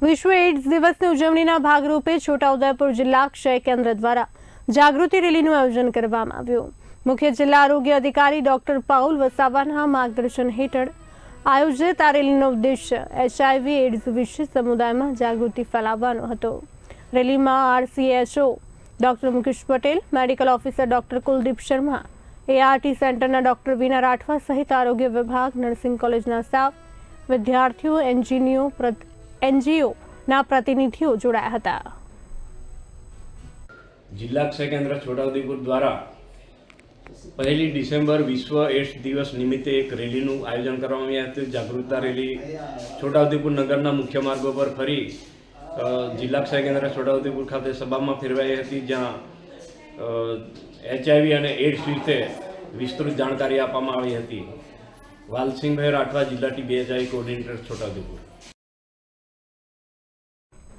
વિશ્વ એઇડ્સ દિવસની ઉજવણીના ભાગરૂપે છોટાઉદેપુર જિલ્લા ક્ષય કેન્દ્ર દ્વારા જાગૃતિ રેલીનું આયોજન કરવામાં આવ્યું। મુખ્ય જિલ્લા આરોગ્ય અધિકારી ડોક્ટર પાઉલ વસાવાના માર્ગદર્શન હેઠળ આયોજિત આ રેલીનો ઉદ્દેશ્ય HIV એઇડ્સ વિશે સમુદાયમાં જાગૃતિ ફેલાવવાનો હતો। રેલીમાં RCHO doctor Mukesh Patel, medical officer doctor Kuldeep Sharma, ART સેન્ટરના ડોક્ટર વીના રાઠવા સહિત આરોગ્ય વિભાગ, નર્સિંગ કોલેજના સ્ટાફ, વિદ્યાર્થીઓ, NGOના પ્રતિનિધિઓ જોડાયા હતા। જિલ્લા ક્ષય કેન્દ્ર છોટાઉદેપુર દ્વારા 1 ડિસેમ્બર વિશ્વ એડ્સ દિવસ નિમિત્તે એક રેલીનું આયોજન કરવામાં આવ્યું હતું। જાગૃતતા રેલી છોટાઉદેપુર નગરના મુખ્ય માર્ગો પર ફરી જિલ્લા ક્ષય કેન્દ્ર છોટાઉદેપુર ખાતે સભામાં ફેરવાઈ હતી, જ્યાં HIV અને એડ્સ વિશે વિસ્તૃત જાણકારી આપવામાં આવી હતી। વાલસિંહભાઈ રાઠવા, જિલ્લા TB HIV કોઓર્ડિનેટર છોટાઉદેપુર।